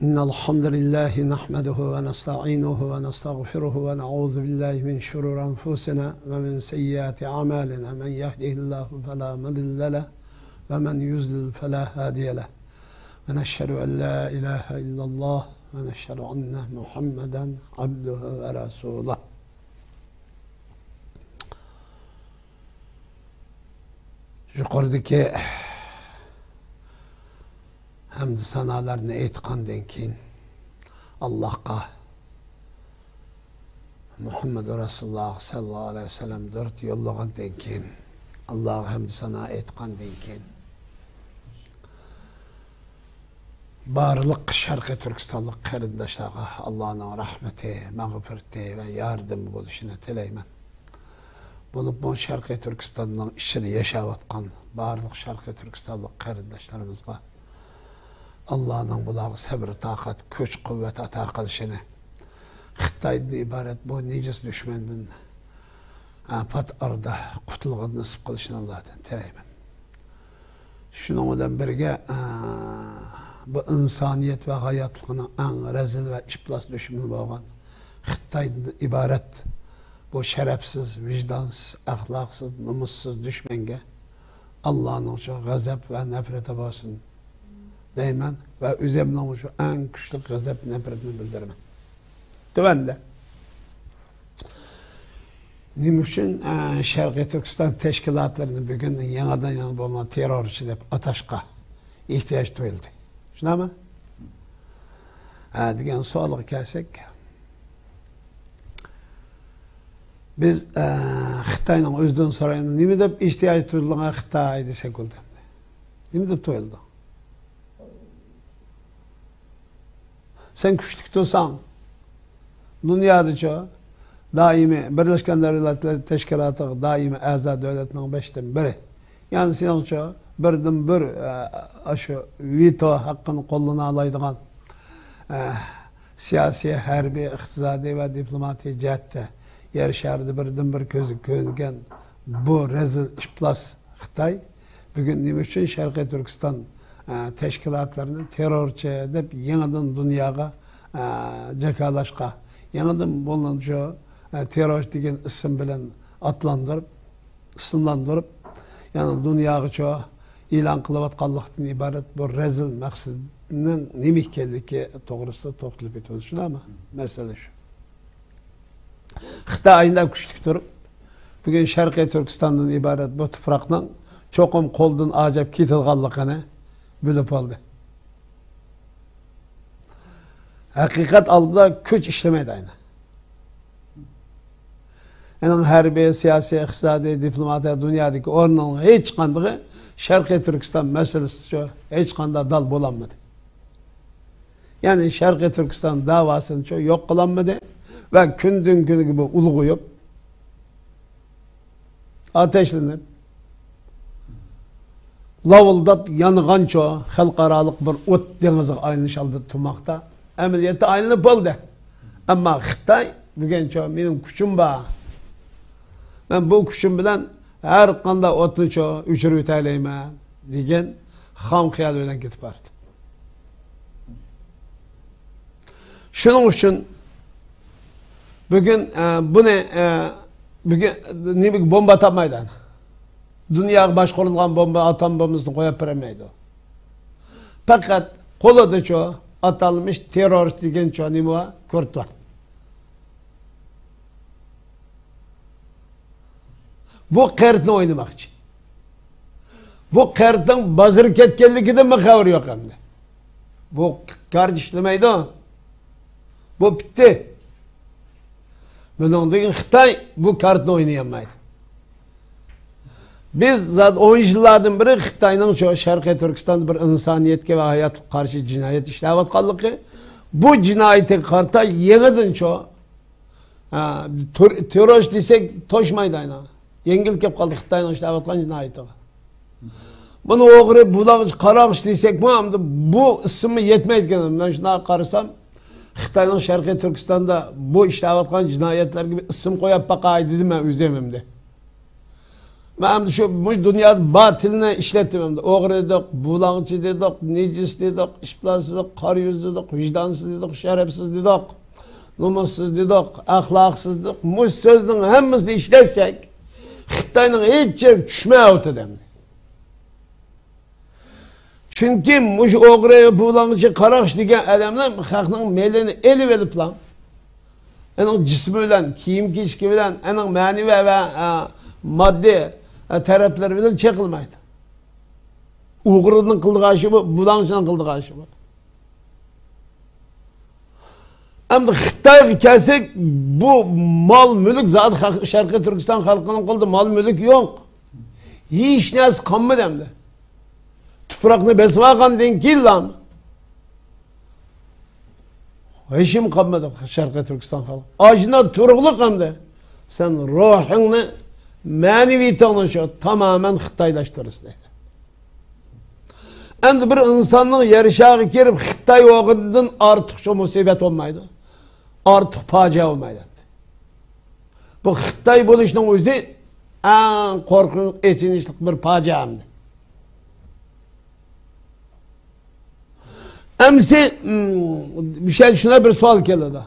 إن الحمد لله نحمده ونستعينه ونستغفره ونعوذ بالله من شرور أنفسنا ومن سيئات أعمالنا من يهده الله فلا مضل له ومن يضلل فلا هادي له ونشهد أن لا إله إلا الله ونشهد أن محمدا عبده ورسوله. Yukarıdaki hamd sanalarını aytqandan keyin Allohga Muhammed Rasululloh sallallohu alayhi vasallam dört yo'llagandan keyin Allohga hamd sana aytqandan keyin barliq Sharqiy Turkistonlik qarindoshlarga Allohning rahmati, mag'firati va yordami bo'lishini tilayman. Bulup bu Sharqiy Turkistonning ichida yashayotgan barliq Sharqiy Turkistonlik qarindoshlarımızga Allah'ın bularga sabr, taqat, kuch, quvvat ato qilishini, Xitoydan iborat bu necis düşmandan pat arada qutulgan nasib qilishini Allohdan tilayman. Shuning bilan birga bu insoniyat va hayotlikning eng rezil va iflos dushmani bo'lgan Xitoydan iborat bu şerefsiz, vicdansız, ahlaksız, namussuz düşmenge Allah'ın şu gazap ve nefrete basın deymen ve üzerine şu en güçlü gazap nefretini bildirmen. Tüvende. Nimişin Şarkı Türkistan teşkilatlarının bugün yanıdan yana bulunan terörçü deyip ataşka ihtiyaç duyuldu. Şuna mı? Digen soğalık kelsek biz Xitayning o'zidan so'raymiz, nima deb ehtiyoj tuyulgan Xitoy desek bo'ldi. Nima deb tuyuldi? Sen kuchli tursan, dunyoda doimiy Birlashgan Davlatlar Tashkilotiga doimiy a'zo davlatning 5dan biri. Ya'ni seningcha birdan bir shu veto haqqini qo'llana oladigan siyosiy, harbiy, iqtisodiy va diplomatik jihatda yer şeride birden bir gözü görüngen bu rezil iflas Xitay bugün nima uchun Sharqiy Turkiston teşkilatlarını terörçü edip yeniden dünyaya cakalaşqa, yeniden bulunca terör degan isim bilen atlandırıp, ısınlandırıp, yani dünyaya çoğu ilan kılıvatkallıktan ibaret bu rezil maksadının nima ekanligi to'g'risida to'xtalib o'tamiz. Shuna mı? Mesele şu. Xitoyda kuchli turib, bugün Sharqiy Turkistondan ibaret bu tuproqning cho'qim qo'ldan ajab ketilganligini bilib oldi. Haqiqat oldida kuch ishlamaydi ayni. Yani harbiy, siyosiy, iqtisodiy, diplomatik dunyodagi o'rnining hech qanday Sharqiy Turkiston masalasi hech qanday dal bo'lolmadi. Yani Sharqiy Turkiston davosini yo'q qilinmadi. Ve günden günü gibi ulğuyup, ateşlenip, lavıldap yanıgança halkaralık bir ot denizi aylanış aldı tutmakta. Ameliyatı aylanıp oldu. Ama Xitay bugün benim gücüm var. Ben bu gücüm bilen her kanda otunu üçürüp öteleymen degen ham xiyal bilen gidip vardı. Şunun için bugün bugün bomba atamaydı. Dünya başkurulgan bomba, atom bombasını koyup veremeydi. Fakat kolada atalmış terörist degen nima Kürt var. Bu Kürt'ni oynamak için. Bu Kürt'ün bazır ketkenliginden mi haber yok hem de. Bu kart işlemeydi o. Bu bitti. Bunun Xitay bu kartını oynayamaydı. Biz zaten 10 yıllardan beri Xitay'nın şu Sharqiy Turkiston'da bir insaniyetke ve hayatlık karşı cinayet işlevatkallığı bu cinayeti karta yeniden terörist desek toşmaydı ayna. Yengil kep kaldı Xitay'nın işlevatkan cinayeti. Bunu oğru bulağız karanış desek bu ısımı yetmeydi. Ben şuna karısam Xitayning Sharqiy Turkistonda bu işlevatkan cinayetler gibi isim koyup bakaydı dedim ben üzemimde. Ben şu bu dünyada batilini işlettim. Oğru dedik, bulancı dedik, necis dedik, işplaz dedik, kar yüz dedik, vicdansız dedik, şerefsiz dedik, numussuz dedik, ahlaksız dedik. Bu sözün hepimizi işletsek, Xitayning hiç yer düşmeyotdi demdi. Çünkü muş oğru, bulancı, qaraqış degan adamlar xalqning melini elib elib lan. Onun cismi bilen, kiyim kiyişki bilen, onun manevi ve maddi tarafları bilen çekilmeydi. Uğur'un kıldığı aşı bu, Bulancı'nın kıldığı aşı bu. Ama Xitay'a gelsek bu mal mülk zaten Şarkı Türkistan halkının kıldığı mal mülk yok. Hiç neyse kanmı demdi. Tuprakını besvakan denkil lan. Hiçim kalmadı Şarkı Türkistan halkı. Acına turukluk hem de. Sen ruhunu manevi tanışı tamamen Xitaylaştırırsın dedi. Endi bir insanın yarışağı girip Xitay oğudun artık şu musibet olmaydı. Artık paca olmaydı. Bu Xitay buluşunun özü en korkunç esinişlik bir paca hem de. Emsi bir şey şuna bir sual geldi.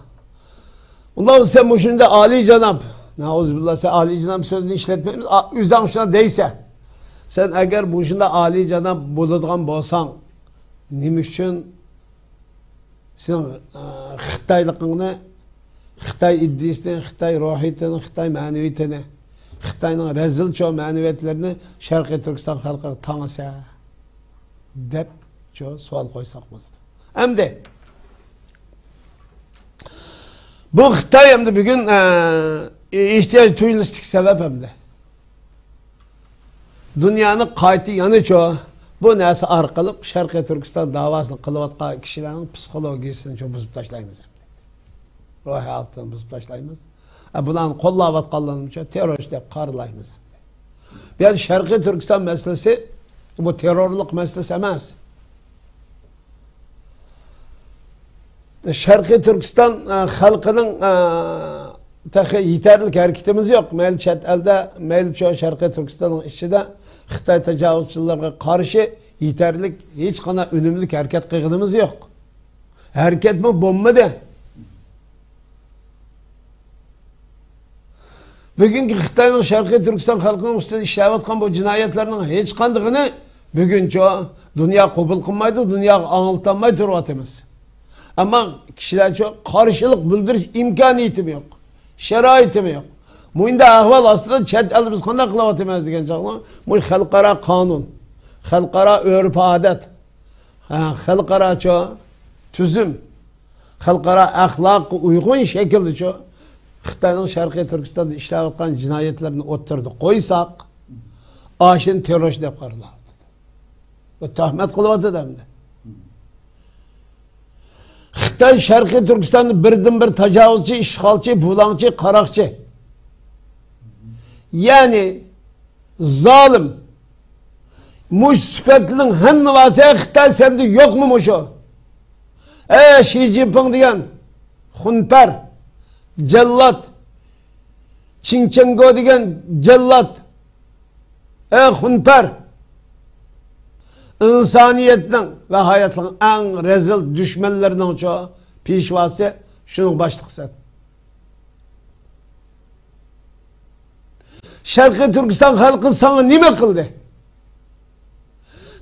Ondan sen bu şimdi Ali Cenab, Nauzubillah sen Ali Cenab sözünü işletmemiz, yüzden şuna değse, sen eğer bu şimdi Ali Cenab bulduğun bolsan, nimişin sen Xitaylıqını, Xitay iddisini, Xitay ruhiyetini, Xitay maneviyetini, Xitay'nın rezil çoğu maneviyetlerini Şarkı Türkistan halkı tanısa, dep çoğu sual koysak mı? Hem de bu Xitay hem de bugün ihtiyaç duyuluştuk sebep hem de. Dünyanın kayıtı yanı çoğu bu neyse arkalıp Şarkı Türkistan davasını kılıvatkan kişilerin psikolojisini çok bozup taşlayımız. Ruhi altını bozup taşlayımız. Bunların kollavatkanlarını çok terörist karılayımız. Yani Şarkı Türkistan meselesi bu terörlük meselesi emez. Şarkı Türkistan halkının yeterlik hareketimiz yok. Meyil çet elde, meyil çoğu Şarkı Türkistan'ın içinde Xitay tecavüzçülerine karşı yeterlik, hiç kana önümlük hareket kıyığımız yok. Hareket mi bomba de. Bugünkü Xitay'ın Şarkı Türkistan halkının üstüne işlevatkan bu cinayetlerinin hiç kandığını bugün çoğu dünya kabul kılmaydı, dünya anıltanmaydı turvatımız. Ama kişiler çok karşılık bildiriş imkaniyeti mi yok? Şeraitim yok. Muyunda ahval aslında çet elimiz kanda kılavatımız diyen çağlar. Muy halkara kanun, halkara örf adet, halkara çoğu tüzüm, halkara ahlak uygun şekilde çoğu. Xitay'ın Şarkı Türkistan'da işlevatkan cinayetlerini oturdu koysak, aşın terörist yaparlar. Bu tahmet kılavatı demdi. Xitay Şarkı Türkistan'da birden bir tecavüzçü, işgalçı, bulancı, qaraqçı. Yani zalim. Muş süpetlinin hem vasıya Xitay sende yok mu muşu? Xi Jinping diyen hunper, cellat, Çinçengo diyen cellat, hunper. İnsaniyetin ve hayatın en rezil düşmanlarının çoğu pişvası şunun başlıksı. Şarkı Türkistan halkı sana nime kıldı?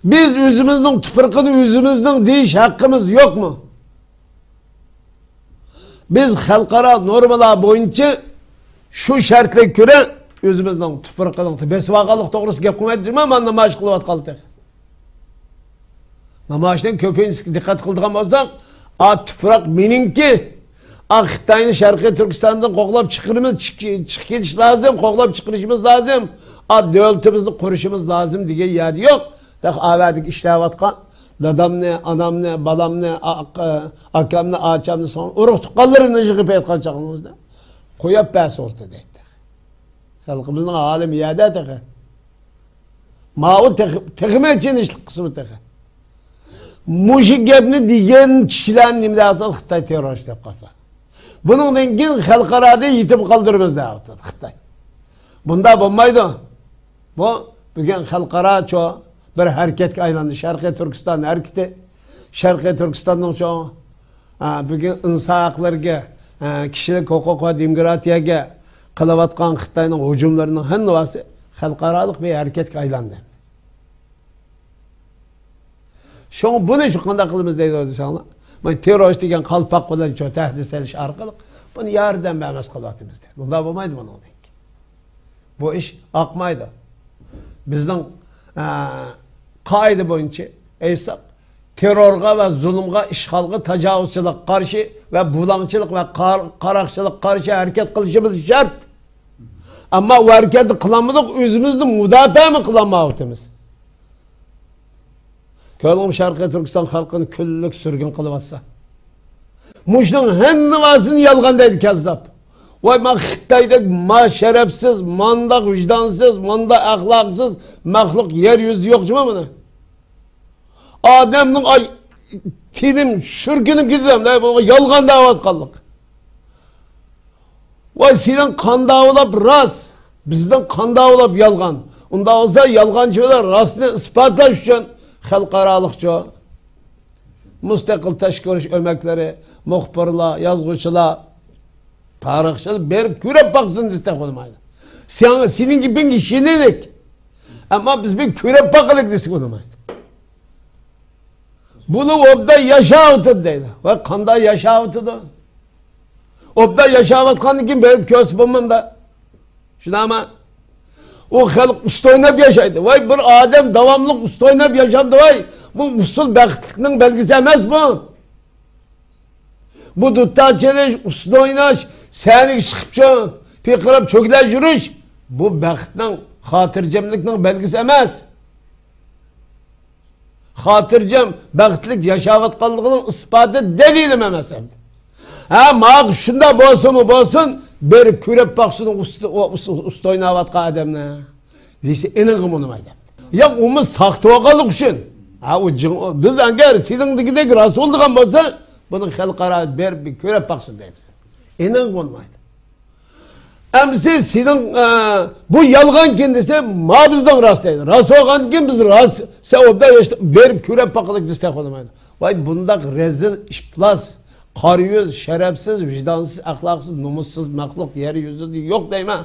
Biz yüzümüzün tüfürkünü yüzümüzün deyiş hakkımız yok mu? Biz halkara normalar boyunca şu şartla göre yüzümüzün tüfürkünü besvakalık doğrusu yapmayacağım ama namaş kılıvat kaldı. Namaştan köpeğin dikkat kıldığım olsak, tüprak meninki, Xitay'ın Şarkı Türkistan'dan koklap çıkış lazım, koklap çıkışımız lazım, devletimizni kuruşumuz lazım diye yer yok. Avedik işlevatkan, dadam ne, anam ne, balam ne, akam ne, ağaçam ne, uruk tukallarını yıkıp etkaçağımızda. Koyup bəs ortada ettik. Halkımızın alim iyade ettik. Mağu tekme için işlik kısmı tekme. Muşi gebni diyen kişilerin imdatı Xitay terörist dep kafa. Bunun dengin halkarada yitip kaldırmız da Xitay. Bunda bulmaydı. bugün halkara çoğu bir hareketke aylandı. Şarkı Türkistan hareketi. Şarkı Türkistan'ın çoğu bugün insan haklarına, kişilik hukuk ve demokratiyaga kılavatkan Xitayning hücumlarının hannavası halkaralık bir hareketke aylandı. Şoň bunu şu kanda kılımız deydi desanglar. Men terörist degan kalpak bilan ço tahdid ediş arkalık bunu yardım bermez kılatımız deydi. Bunda bolmaydı bunun. Bu iş akmaydı. Bizden kaide boyunca eysak terörga ve zulümga, işgalga, tecavüzçülük karşı ve bulançılık ve karakçılık karşı hareket kılışımız şart. Ama o hareketi kılamadık, özümüzde müdafaa mı kılamayotimiz? Köylüm Şarkı Türkistan halkını küllük sürgün kılıvassa. Muşnun hennivasını yalgandaydı kezzap. Vay ma Xitay'da ma şerefsiz, manda vicdansız, manda ahlaksız mahluk yeryüzü yok cuma mı? Adem'nin ay tinim şürkünüm gidiyorum da yalgan davat kaldık. Vay sizden kan davulap rast, bizden kan davulap yalgan. Onda olsa yalgancılar rastını ispatlaş için halkaralıkça müstakil teşkil ömekleri, muhbirler, yazgıçılar, tarihçiler berip kürep baksın istek olmaydı. Senin gibi bir kişilik. Ama biz bir kürep bakılık desek olmaydı. Bunu obda yaşavatı deydi. Ve kanda yaşavatı da. Obda yaşavatkanı kim berip köz bulmam da. Şuna ama o halk usta oynap yaşaydı. Vay bir adam davamlık usta oynap yaşamdı. Vay bu usul bəxtlikning belgisi emas bu. Bu dutta çeliş, usta oynaş, seni çıkıp pikirip çökler yürüş. Bu bəxtning, hatırcemlikning belgisi emas. Hatırcem, bəxtlik yaşavatkanlığının ispatı delilim emas. Ha, mağa şunda bolsun mu bolsun, berip körep baksın usta oynavatkan adamına. Deyse eniğim onu maydı. Ya umuz saktuvakalık için. Ha, biz eğer sizin rasul olduğun bolsa, bunun halkara berip körep baksın deyipsin. Eniğim onu maydı. Emsi sizin bu yalgan kendisi ma bizden rast deydi. Rast olgan kim biz rast, sen obda berip körep bakılık istek olmaydı. Vay bundak rezil işplas. Karıyüz, şerefsiz, vicdansız, ahlaksız, numussuz, mahluk, yeryüzü yok deyme.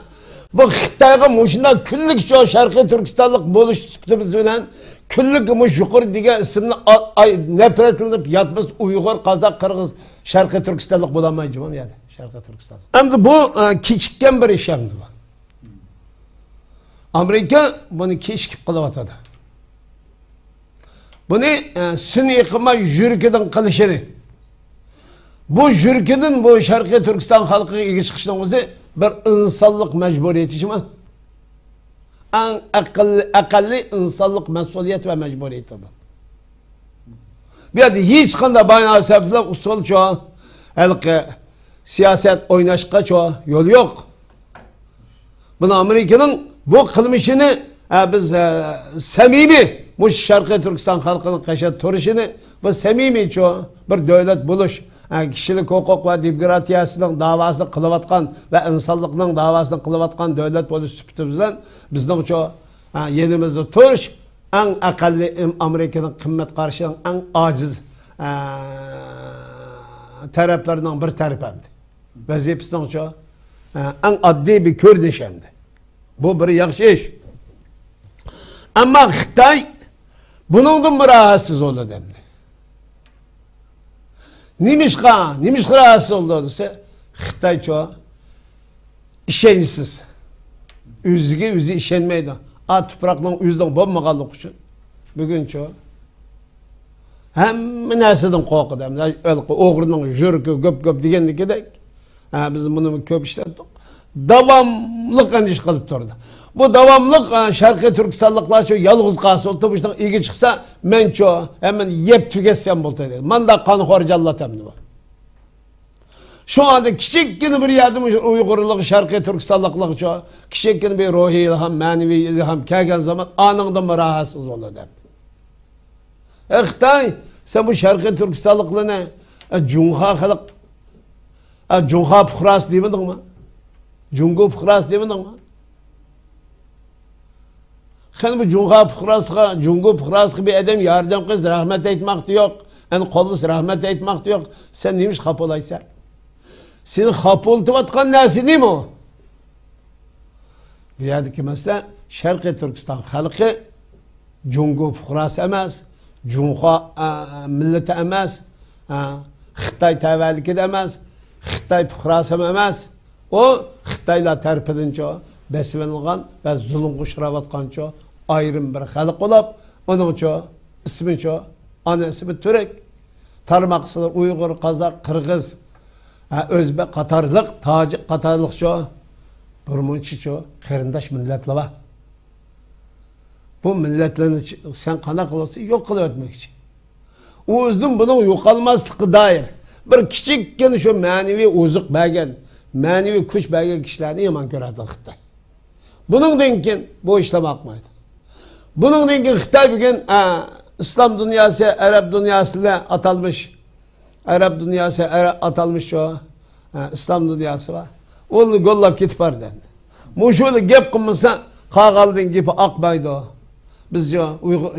Bu Xitayga muşunda küllük şu Şarkı Türkistanlık buluş süptümüz bilen küllük muş yukarı diye isimli nefret edilip yatmış Uygur, Kazak, Kırgız Şarkı Türkistanlık bulamayacağım yani Şarkı Türkistanlık. Hem bu küçükken bir iş yaptı bu. Amerika bunu keşkip kılıvatadı. Bunu sünni yıkıma yürükeden kılışını. Bu jürkinin bu Şarkı Türkistan halkı ilgi çıkışından özü bir insanlık mecburiyeti mi? En akalli insanlık mesuliyet ve mecburiyeti bu. Bir adı hiç kanda bayana sebepler usul çoğu, halkı siyaset oynaşka çoğu yol yok. Bunu Amerika'nın bu kılmışını biz samimi bu Şarkı Türkistan halkının kaşet turuşunu bu samimi çoğu bir devlet buluş. Kişilik hukuk ve demokratiyasının davasını kılıvatkan ve insanlıkның davasını kılıvatkan devlet buluş süpütümüzden bizden çoğu yenimizde turuş en akalli Amerika'nın kıymet karşının en aciz taraflarından bir taraf hemdi. Vazifesinden çoğu en adli bir kördeş hemdi. Bu bir yaxşı iş. Ama Xitay bunun da rahatsız oldu demdi. Nimişka rahatsız oldu ise Xitay çoğu işensiz. Üzü işenmeydi. Toprakla yüzden bombakallık için. Bugün çoğu hem neseden korku demdi. Oğrunun jürkü göp digenlik edek. Biz bunu köp işlettik. Davamlık endiş kılıp durdu. Bu davamlık Şarkı Türkistanlıklar çoğu yalğız kası oldu. Bu işten ilgi çıksa men çoğu hemen yep tüketsem buldu dedi. Manda kanı horcallat emdi bu. Şu anda küçükken bir yardım Uygurluk Şarkı Türkistanlıklar çoğu küçükken bir ruhi ilham, manevi ilham kelgen zaman anında mı rahatsız oldu dedi. Xitay sen bu Şarkı Türkistanlıklarına Cunha halk Cunha Puhras demedin mi? Cungu Puhras demedin mi? Hani bu Cungo puhrasıga bir adam yardım kız rahmet etmek yok. En kollus rahmet etmek yok. Sen neymiş hap olaysan? Senin hap olup nesi değil mi o? Bu yerdeki mesela Şarkı Türkistan halkı Cungo puhrası emez. Cungo milleti emez. Xitay təvəllük edəməz. Xitay puhrası emez. O Xitayla tərpidince o besverilgan ve zulüm kuşravatkanca o ayrım bir halk olup onun için ismi ço ana ismi Türk tarmaksıdır Uygur, Kazak, Kırgız, Özbek, Katarlık, Tacik, Katarlık ço burmunçi ço kerindaş milletli var. Bu milletlerini sen kana kılırsa yok kılı ötmek için. O yüzden bunun yok almazlığı dair bir küçükken şu manevi uzuk bəgen, manevi kuş bəgen kişilerini yaman görədi Xitay. Bunun denkin bu işlem akmaydı. Bunun denkin Xitay bugün İslam dünyası, Arap dünyasıyla atılmış. Arap dünyası atılmış o. İslam dünyası var. Onu gollap gitip var dendi. Muşulu gep kılmasa kağaldın gibi akmaydı o. Bizce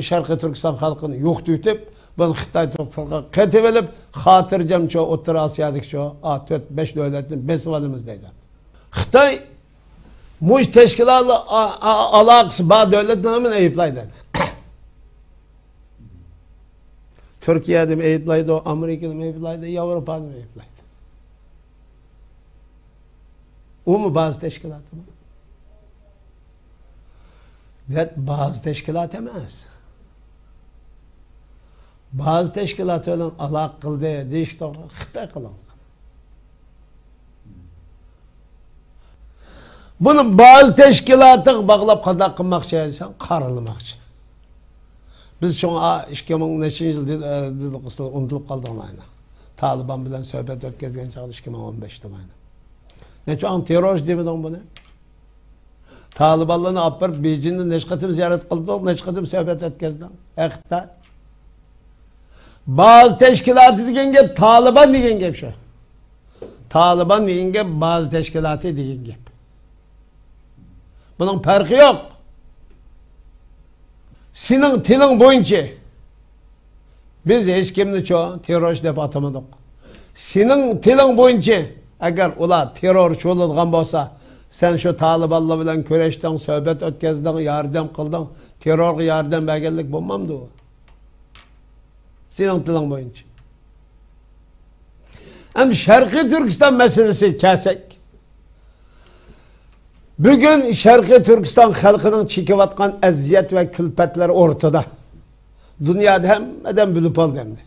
Şarkı Türkistan halkını yok deyip bunu Xitay toprağı ketivelip hatırcam çoğu Otur Asya'daki çoğu 4-5 devletin besvalimizdeydi. Xitay muş teşkilatlı alakası bağ devletlerinin eyiplaydı. Türkiye'de mi eyiplaydı, Amerika'da mı eyiplaydı, Avrupa'da mı eyiplaydı? O mu bazı teşkilatı mı? Bazı teşkilat emez. Bazı teşkilat olan alak kıldı, diş doğru, Xitay kılan. Bunu bazı teşkilatı bağlap kadak kılmak şeysen, karılmak için. Biz şu an 2010 yıl unutulup kaldık aynı. Taliban bilen söhbet ötközgen çağdı 2015'te aynı. Ne çoğun terörist demeden bunu? Talibanlarını apar, Beijing'de neşkatim ziyaret kıldık, neşkatim söhbet ötközden. Xitay. Bazı teşkilatı diyen gep, Taliban diyen gep şu. Taliban diyen gep, bazı teşkilatı diyen gep. Bunun farkı yok. Senin tilin boyunca biz hiç kimni çoğu terörist dep atamadık. Senin tilin boyunca eğer ula terör çoğulduğun olsa sen şu Talibanla bilen köreşten, söhbet ötkezdin, yardım kıldın, terör yardım belgelik bulmamdı o. Senin tilin boyunca. Hem Şarkı Türkistan meselesi kesek. Bugün Şarkı Türkistan halkının çekivatkan eziyet ve külfetleri ortada. Dünyada hemmeden bilip oldu hem de.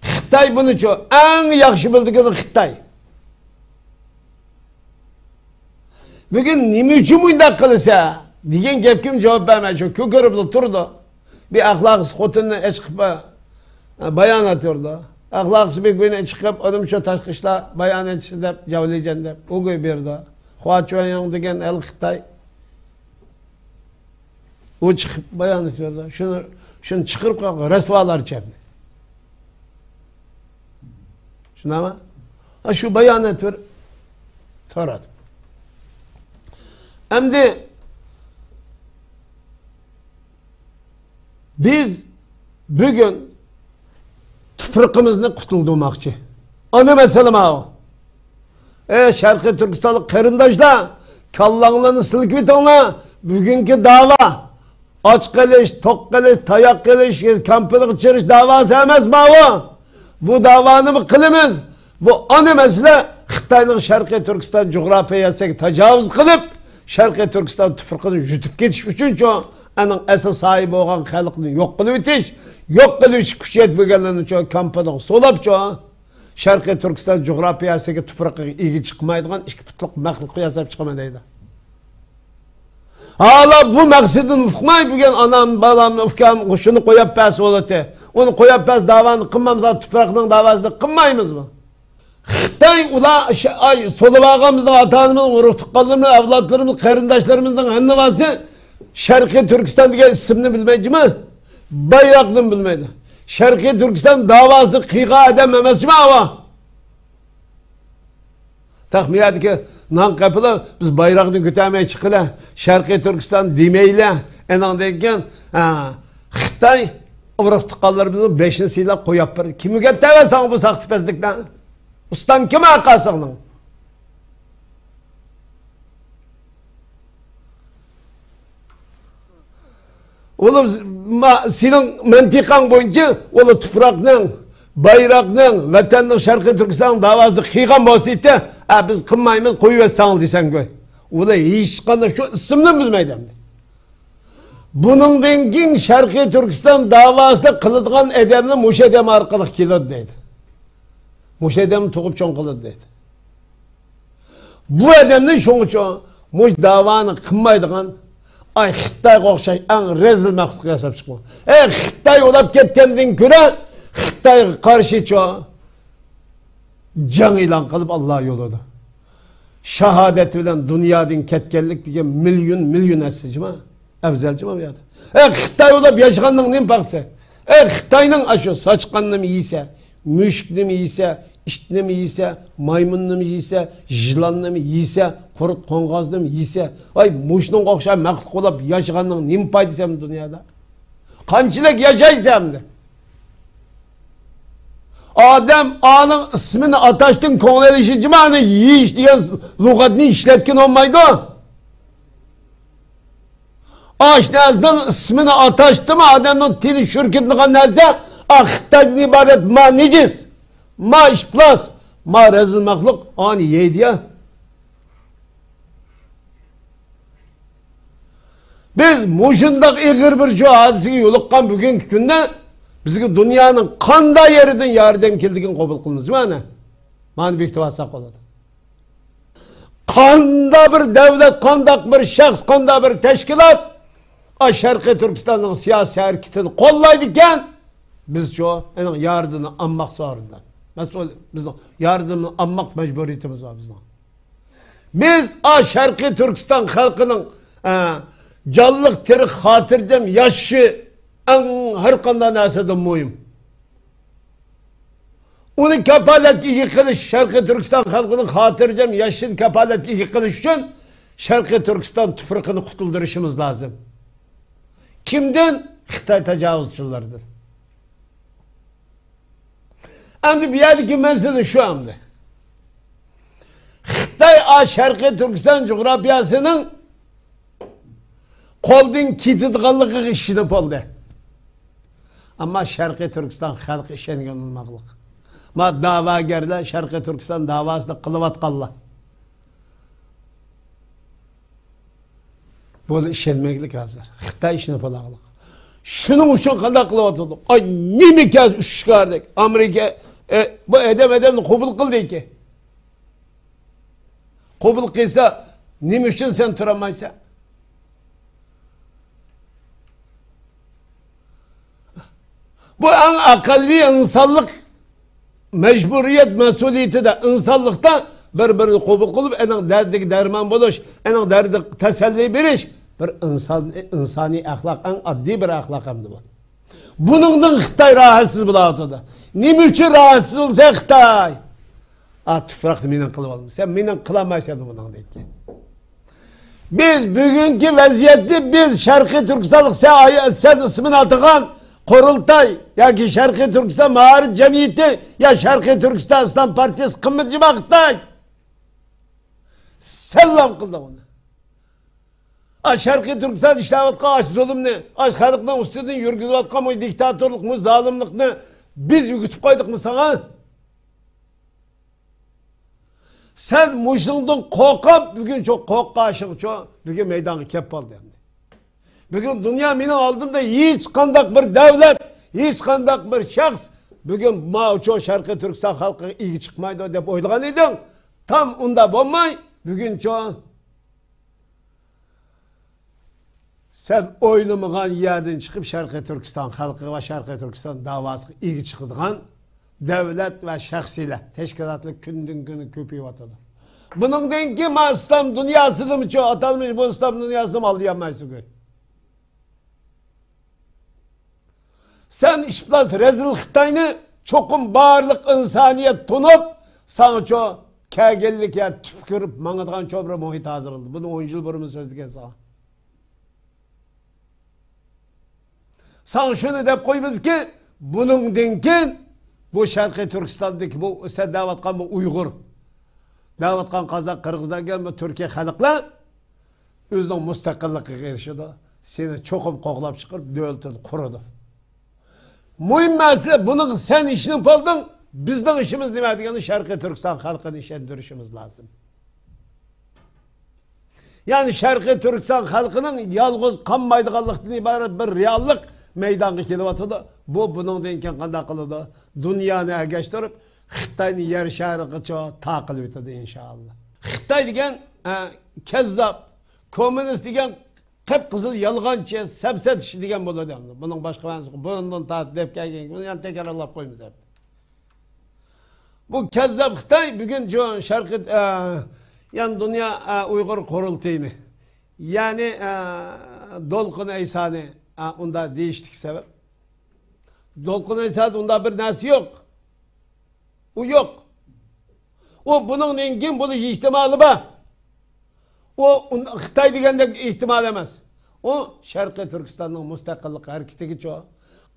Xitay bunu çok en yaxşı bildiğin Xitay. Bugün nime üçün bunda kılırsa diyen gep kim cevap vermeyecek. Kökörüp durdu. Bir ahlaksız kotunla çıkıp bayan atıyordu. Ahlaksız bir güne çıkıp adam şu taşkışla bayan etsin de cavlayacaksın de. O gün bir de. Huachuan degen el Xitay. O çıkıp bayan ediyordu. Şunu çıkırıp kalkıyor. Resvalar çemdi. Şuna ama. Şu bayan ediyor. Toradı. Hem de biz bugün tüfrikimizden kurtulduğumakçı. Ana meselem o. Şarkı Türkistanlık kerindaşlar, kallanlarını silkivitanlar, bugünkü dava, aç kılış, tok kılış, tayak kılış, kampılık içeriş davası emez mi o? Bu davanı mı kılımız? Bu ana mesele, Xitay'ın Şarkı Türkistan coğrafyasına tecavüz kılıp, Şarkı Türkistan tüfrikini jutup getiş üçün çoğu, onun esas sahibi olan halkını yok kılıp itiş, yok kılıp küçüyet bölgelerini çoğu, kampılık solap çoğu, Şarkı Türkistan coğrafyasına tüfrikı iyi çıkmaydıgan, iki putluk məxluqı yasap çıkamadıydı. Hala bu məqsidin ufkmay bugün anam, balam, ufkam, şunu koyap pes olati. Onu koyap pes davanı kınmamızda, tüfrikinin davasını kınmayımız mı? Xitay ula soluvağımızda atanımızın, uruqtıqqalımızın, avlatlarımızın, kerindaşlarımızın hannavası Şarkı Türkistan diye isimini bilmeyci mi? Bayraqını bilmeydi. Şarkı Türkistan davasını kıyğa edememesi mi hava? Takmiyatı ki Nan kapılar biz bayrağını götürmeye çıkıla. Şarkı Türkistan demeyle. Enan derken Xitay Avrupa tıkallarımızın 5'ini silah koyup bir. Kimi getirsen bu sahtipezlikten? Ustam kime akasının? Oğlum senin mentikan boyunca oğlum tufrakның, bayrağның, vatanның Şarkı Türkistan davasını kıygan basitті, biz kınmayımız koyu ve sağıl desen koy. Oğlum hiç kanı şu isimini bilmeydim. Bunun dengin Şarkı Türkistan davasını kılıdığın edemini muş edem arkalık kilod deydi. Muş edem tuğup çoğun kılod deydi. Bu edemini çoğun çoğun muş davanı kınmaydığın ay Xitay qoğşay en rezil məxluq hesap çıkma. Xitay olap ketkendiğin göre Xitay karşı çoğu can ilan kalıp Allah yoludu. Şahadet bilen dünyadın ketkenlik diye milyon esicim ha. Evzelcim ha bir adı. Xitay olap yaşanlığın neyim baksa. Xitay'nın aşı saçkanını mı yiyse, müşkünü mü yiyse, iştini mi yiyse, maymununu mu yiyse, jılanını mı yiyse, kurut konğazını mı yiyse, ay muşnun qoğşay məxluq olap yaşanlığın neyim paydısam dünyada. Kançılık yaşaysam de. Adem A'nın ismini ataştın konğel işicim anı yiyiş diyen lugatını işletkin olmaydı o. Aşnaz'ın ismini ataştı mı Adem'in tini şirketliğe nezde Xitay'dan ibaret ma necis, ma işplas, ma rezil məxluq ani yeydi ya. Biz muşundaq eğir bir şu hadisini yoluqqan bugünkü günde bizgi dünyanın qanda yeriden yardım keldigin qabul qılınız mı? Mani bektivasak oladı. Qanda bir devlet, qanda bir şahs, qanda bir teşkilat Şarkı Türkistan'ın siyasi hareketini kollaydıkken biz şu yardımını anmak zorunda. Mesela bizim yardımını anmak mecburiyetimiz var bizden. Biz Şarkı Türkistan halkının canlılık terik hatırcam yaşı en her kandan asadım muyum. Onun kepaletki yıkılış Şarkı Türkistan halkının hatırcam yaşın kepaletki yıkılış için Şarkı Türkistan tüfrikini kutulduruşumuz lazım. Kimden? Xitay tecavüzçülerdir. Şimdi bir yerdeki mesele şu anda. Xitay Şarkı Türkistan coğrafyasının koldun kitidğanlığı işinip oldu. Ama Şarkı Türkistan halkı işen olmaklık. Ma dava gerler Şarkı Türkistan davasını kılıvat kalla. Böyle işenmeklik hazır. Xitay işinip olaklık. Şunun için kandak kılıvat oldu. Ay ne mi kez üşkardık. Amerika bu edem kubul kıldı ki. Kubul kıysa ne mi için sen turamaysa. Bu en akalli insanlık mecburiyet mesuliyeti de insanlıkta birbirini kubul kılıp en derdik derman buluş, en derdik teselli biriş bir insani ahlak, en addi bir ahlak hemdi bu. Bunundan Xitay rahatsız bulatıdı. Nim için rahatsız olsa Xitay? Tüfraktı menen kılıp almış. Sen menen kılamaysan bundan deyip ki. Biz bugünkü vaziyeti biz Şarkı Türkistanlık sen ismini atıkan Kurultay ya ki Şarkı Türkistan Mağarip Cemiyeti ya Şarkı Türkistan İslam Partisi kımıcı Xitay. Selam kıldı onu. Şarkı Türkistan işlevatka aç zulümünü, aç halkından üstünden yürgüzüvatka mı diktatörlük mü, zalimlikni biz yürgütüp koyduk mu sana? Sen muşlundun kokap, bugün çok kokka aşık çok, bugün meydanı kep oldu yani. Bugün dünya beni aldığımda hiç kandak bir devlet, hiç kandak bir şahs, bugün mağuço Şarkı Türkistan halkı iyi çıkmaydı deyip oylagan idin. Tam onda bulmay, bugün çoğu sen oylamağın yerden çıkıp Şarkı Türkistan halkı ve Şarkı Türkistan davası iyi çıkıdığın devlet ve şahsiyle teşkilatlı günden günü köpüğü atıdır. Bunun denki İslam dünyasını mı çoğu atılmış bu İslam dünyasını mı aldayamayız ki? Sen işplaz rezil Xitay'ını çokum bağırlık insaniyet tunup sana çoğu Kəgillik ya tüpkürüp mağıdığan çobra muhit hazırıldı. Bunu 10 yıl burumuz sözlüken sana. Sana şunu dep koyumuz ki bunun dinkin bu Şarkı Türkistan'daki bu sen davatkan bu Uygur, davatkan Kazak, Kırgız'dan gelme Türkiye halklar özünün müstakillikə erişidi. Seni çokum qoğlap çıkıp devletini kurudu. Mühim mesele bunun sen işini buldun, bizden işimiz ne degeni Şarkı Türkistan halkını işendirişimiz lazım. Yani Şarkı Türkistan halkının yalğız kanmaydıqanlıqdan ibaret bir reallik meydanı kelibatıdı. Bu bunun denken kanda kılıdı. Dünyanı geçtirip Xitay'ın yer şarkı çoğu takıl ötedi inşallah. Xitay degen kezzap, komünist degen kıpkızıl yalğançı, sepset işi degen buladı. Bunun başka benzi, bunun taat depken bunu yani tekrarlap koyumuz hep. Bu kezzap Xitay bugün çoğun şarkı yani dünya Uygur kurultayını yani Dolkun Eysan'ı onda değiştik sebep. Dolkun Eysan'da onda bir nesi yok. O yok. O bunun engin buluş ihtimali var. O Xitay degende ihtimal emez. O Şarkı Türkistan'ın müstakillik hareketi çoğu.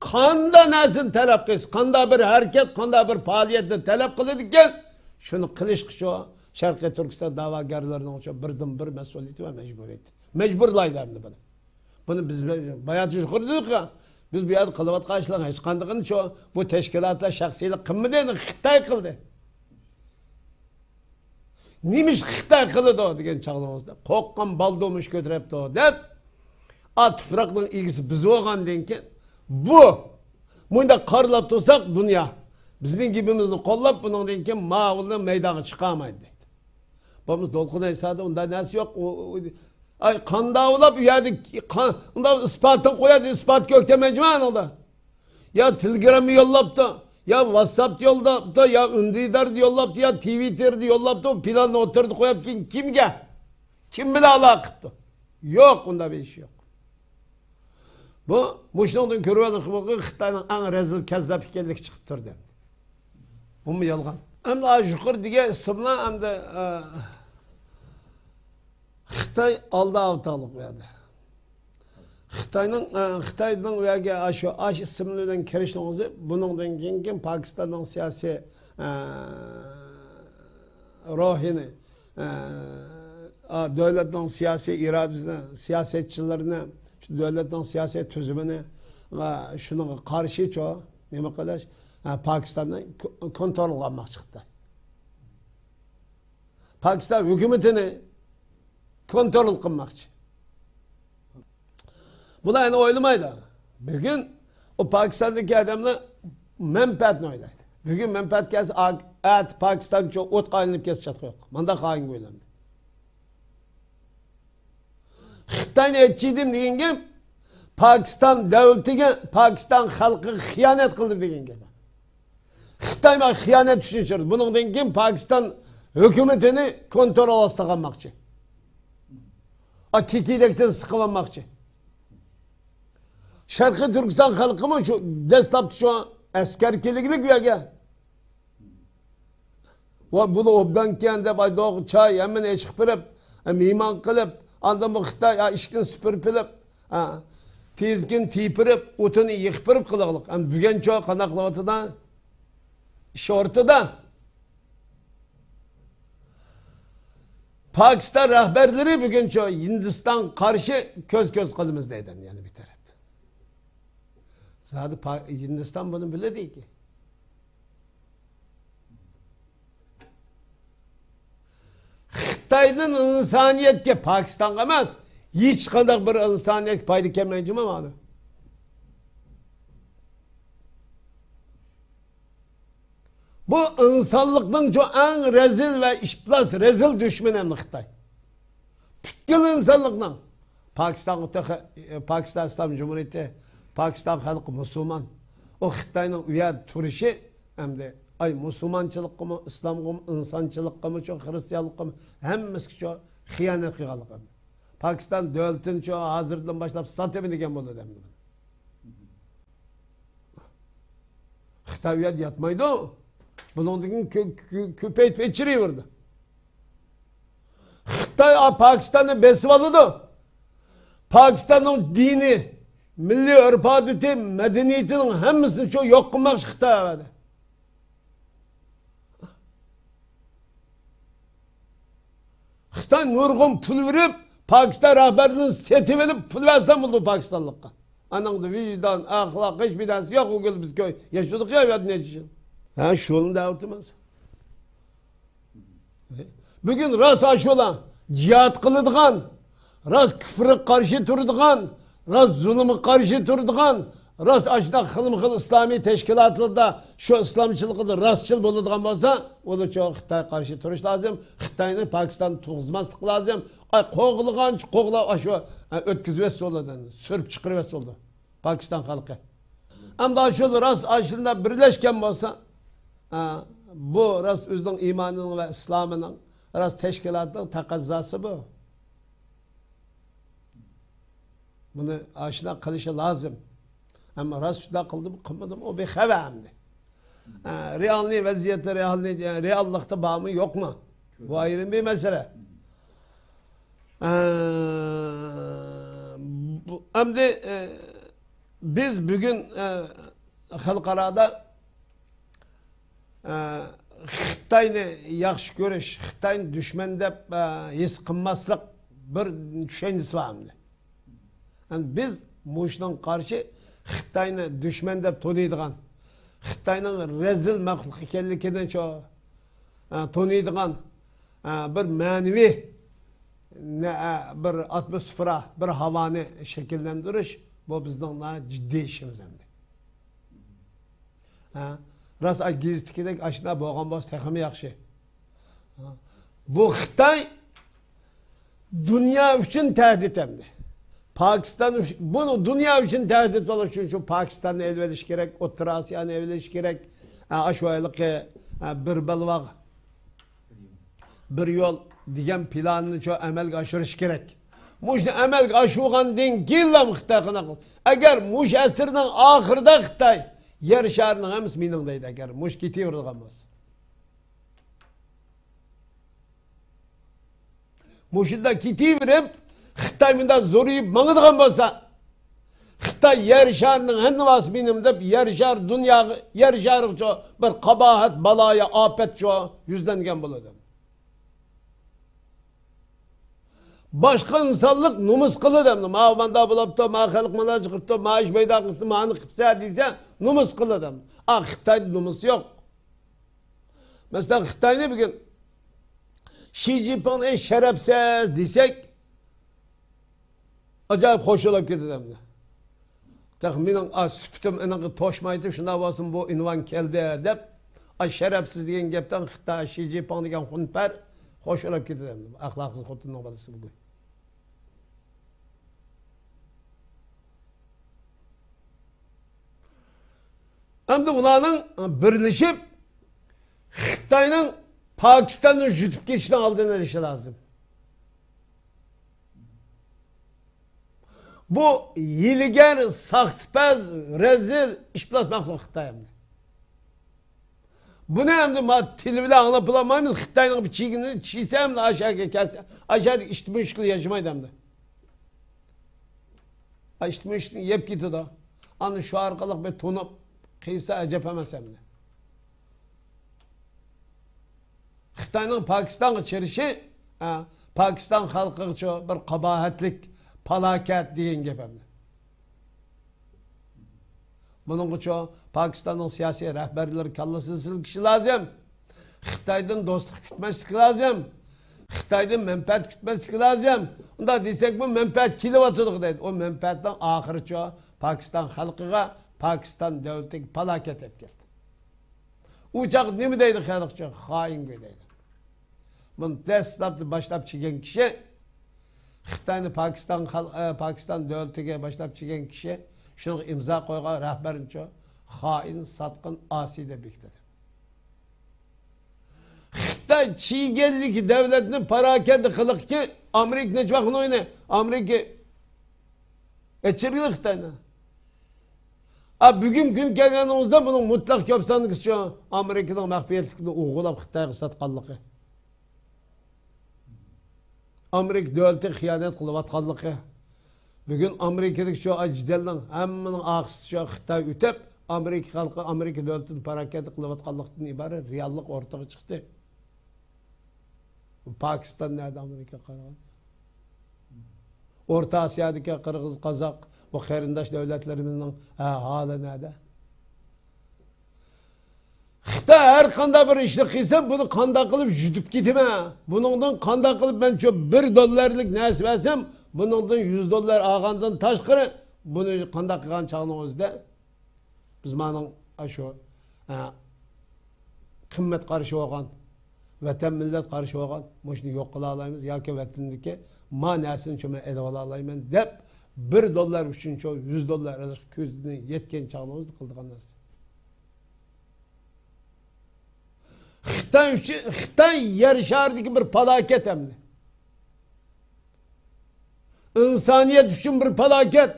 Kanda nesin talep kız, kanda bir hareket, kanda bir faaliyette talep kılıdıkken şunu kılış çoğu. Şarkı Türkistan davagarlarının birden bir mesuliyeti ve mecburiyeti. Mecburlaydı hem de bunu. Bunu biz bayağı çocukurduk ya. Biz bir yerde kılıvat karşılan hiç kandığın çoğu bu teşkilatla şahsiyle kımmı Xitay kıldı. Neymiş Xitay kıldı o degen çağlamızda. Kokkan bal doğmuş götürüp de o deyip at fıraklığın ilgisi bizi oğan denken bu. Bunda karlap tutsak dünya. Bizim gibimizni kollap bunun denken mağulun meydanı çıkamaydı. Babamız Dolkun Eysan'da onda nesi yok. Ay kanda olap yani onda ispatı koyacak ispat kökte mecmuan oldu. Ya Telegram'ı yollap da ya WhatsApp yollap da ya Ündidar yollap da ya Twitter yollap da planla oturdu koyup kimge? Kim bile alakıptı? Yok onda bir iş yok. Bu şunun körüvenin kımıqı Xitay'ın en rezil kezzap hikayelik çıkıp durdu. Bu mu yalgan? Hem de aşıkır diye isimla hem de Xitay aldı avtalık verdi. Xitay'ın vergi aş isimlerinden keriştiğinizi bunun kenkin Pakistan'ın siyasi ruhini devletin siyasi iradesine, siyasetçilerine, devletin siyaset tüzümüne şunun karşı çoğu ne kadar Pakistan'dan kontrol almak çıktı. Pakistan hükümetini kontrol kılmakçı. Bu da yani oylamaydı. Bugün o Pakistan'daki adamla menfaatini oylaydı. Bugün menfaat kez Pakistan çok ot kaynayıp kesecek yok. Manda kayn oylandı. Xitay'ın etçiydim deyen gibi Pakistan devletine, Pakistan halkı hıyanet kıldı deyen gibi. Xitay bak hıyanet düşünür. Bunun deyen gibi Pakistan hükümetini kontrol altına almakçı. Kikilekten sıkılanmakçı. Şarkı Türkistan halkı mı şu desktop şu an askerkiliklik ya gel. Bunu obdan kende baydoğ çay hemen eşik birip miman kılıp anda bu Xitay işkin süpürpilip tezgin tipirip otunu yıkpırıp kılıqlık. Bügen çoğu kanaqlıvatıda iş ortada. Pakistan rahberleri bugün çoğu Hindistan karşı köz kılımızdaydı yani bir tarafta. Zaten Hindistan bunu bile değil ki. Xitay'ın insaniyetke Pakistan'a emez. Hiç kadar bir insaniyet paydı kemencim ama abi. Bu insanlıkın çok en rezil ve işplas rezil düşmanı Xitay. Bütün insanlıkla Pakistan İslam Cumhuriyeti, Pakistan halkı Müslüman. O Xitay'ın üye turişi hem de ay Müslümançılık mı, İslam mı, insançılık mı, çok Hristiyanlık mı, hemmesi çok hıyanet kıyalık mı. Pakistan devletin çoğu hazırdan başlayıp satı degen buldu demdi. Xitay üye yatmaydı o. Bunun köpeği peçiriyordu. Xitay Pakistan'ı besip alıdı. Pakistan'ın dini, milli örf adeti, medeniyetinin hemmisini çok yok kılmak Xitay verdi. Xitay nurgun pul verip Pakistan rahberinin seti verip pul versen buldu Pakistanlıkka. Anandı vicdan, ahlak, hiçbir tanesi yok o gün biz köy. Yaşadık ya ne için? Ha şu olun davutımız. Bugün rast aşı olan, cihat kılıdığan, rast küfürü karşı durduğan, rast zulümü karşı durduğan, rast aşıda kılım İslami teşkilatında şu İslamçılıkta rastçıl bulunduğun olsa, o da çok Xitay karşı duruş lazım. Xitay'ın Pakistan tuğuzmazlık lazım. Qoğulğan, qoğula aşı ötküzvesi oldu. Sürüp çıkırvesi oldu. Pakistan halkı. Ama şu rast aşında birleşken olsa, bu rast özünün imanının ve İslam'ının rast teşkilatının takazzası bu. Bunu aşina kılışı lazım. Ama rast şuna kıldım, kılmadım, o bir hevamdi. Realni vaziyeti, reallıkta bağımı yok mu? Bu ayrı bir mesele. Şimdi biz bugün halkarada Xitay'ını yaxşı görüş, Xitay'ın düşman dep his kılmaslık bir düşüncesi vardı. Yani biz muşdan karşı Xitay'ını düşman dep tanıydıgan, Xitay'ın rezil mahluk ekenliginden çok tanıydıgan bir manevi bir atmosfera, bir havanı şekillendiriş bu bizden daha ciddi işimiz hem de. Rast gizlikidek aşina boğan boz tekimi yakşı. Bu Xitay dünya için tehdit hem de. Pakistan bunu dünya için tehdit oluşun şu Pakistan'la elveriş gerek, Orta Asya'nın elveriş gerek, aşağılık bir belvaq, bir yol diyen planını çok emel aşırış gerek. Muş emel aşıgan den gillam Xitay'ına kıl. Eğer muş esirinin ahırda Xitay yer şarının hemisi minindeydi eğer muş giti vurduğumuz. Muş'da giti verip Xitay minda zoruyup mağıdığım olsa Xitay yer şarının henvas minim deyip yer şar dünya yer şarı çok bir kabahat balaya afet çok yüzlengen buladım. Başka insanlık numus kılıdır. Ma vanda bulapta, ma halkmana çıkıpta, ma iş meydan kıptı, ma anı kıpsa diyse numus kılıdır. Xitay'da numus yok. Mesela Xitay'da bugün Xi Jinping en şerefsiz desek acayip hoş olup gidelim. Tahminen süptüm enakı toşmaydı, şuna basın bu ünvan keldi deyip şerefsiz diyen gepten Xitay Xi Jinping diyen hunper hoş olup gidelim. Ahlaksız kutunun obalısı bugün. Hem de ulanın birleşip Xitay'ın Pakistan'ın jutup geçişini aldığına erişi lazım. Bu yiliger, sahtpez, rezil, işplasmakla Xitay'ın. Bunu hem de tilbile anlatılamayız Xitay'ın bir çiğini çiğse hem de aşağıya kesse. Aşağıda işte bu işkili yaşamaydı hem de. İşte bu işkili yep gitti da. Anı şu arkalık bir tonup kıysa acep emez hem de. Xitay'ın Pakistan'a çirişi Pakistan halkı için bir kabahatlik, palaket diyen gibi hem de. Bunun için Pakistan'ın siyasi rehberleri kallasız kişi lazım. Xitay'dan dostluk kütmesi lazım. Xitay'dan menfaat kütmesi lazım. Onda desek bu menfaat kilovatılık deydi. O menfaattan ahırı çoğu Pakistan halkıga, Pakistan devletine palaket et geldi. Uçak ne mi deydi halkı çoğu? Hain deydi. Bunu destlaptı başlap çeken kişi, Xitay'ını Pakistan devletine başlap çeken kişi, şunu imza koygan rehberin çoğu, hain, satkın, asi de bekledi. Xitay çiğgellik devletinin parakende kılık ki, Amerika ne çabakın oyunu, Amerika geçirgili Xitay'ına. Bugün gün gelgenimizde bunun mutlak köpsanlık istiyor, Amerika'nın mehbiyetlikini uğulap Xitay'a satkallığı. Amerika devleti xiyanet kılıvatkallığı. Bugün Amerika'daki şu acdelden hemmenin ağzı şu Xitay ütep, Amerika halkı, Amerika devletinin paraketi kılıvatkallıktan ibaret reallik ortaya çıktı. Pakistan nerede Amerika karagan? Orta Asya'daki Kırgız, Kazak, bu kerindaş devletlerimizin hali nerede? Xitay her kanda bir işlik kıysam bunu kanda kılıp jüdüp gitme. Bunundan kanda kılıp ben çok $1 nasip etsem bunundan $100 ağandan taşkırı bunu kanda kılan çağınızda biz manın şu kımmet karşı olan vatan millet karşı olan bunu yok kıla alayımız ya ki vatandaki manasını çöme ele alayım dep $1 için çok $100 közüne yetken çağınızda kıldıgan nasıl. Xitay yer şerideki bir felaket emni. İnsaniyet için bir felaket.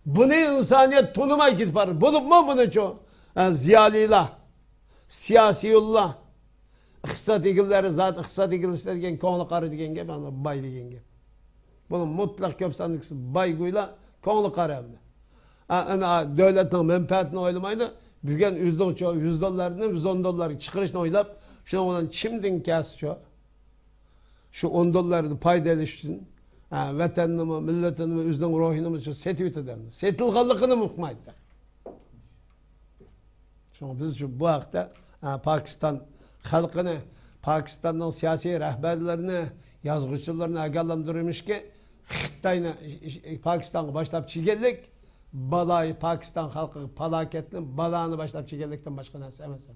Bunu insaniyet tanımay gidip var. Bulup mu bunu çok? Ziyalillah, siyasiyullah, iqtisat egilleri zaten iqtisat egilişler degen ko'ngli qari degenge bana bay degenge. Bunun mutlak köp sandıksı bay go'yla ko'ngli qari emni. Devletin menfaatini oylamaydı. Bizgen $100'larını, $110 çıkırışını oylap, şuna olan çimdin kes şu $10'ını payda edişsin, vatanını, milletini, üzden ruhunu şu setivit ederdi. Setilgallıkını mukmaydı. Şuna biz şu bu hafta Pakistan halkını, Pakistan'ın siyasi rehberlerini, yazgıçlarını agalandırmış ki Xitay'ını, Pakistan'ı başlayıp çigellik, balayı Pakistan halkı falaketinin balağını başlayıp çekerlikten başka nasıl emezsem.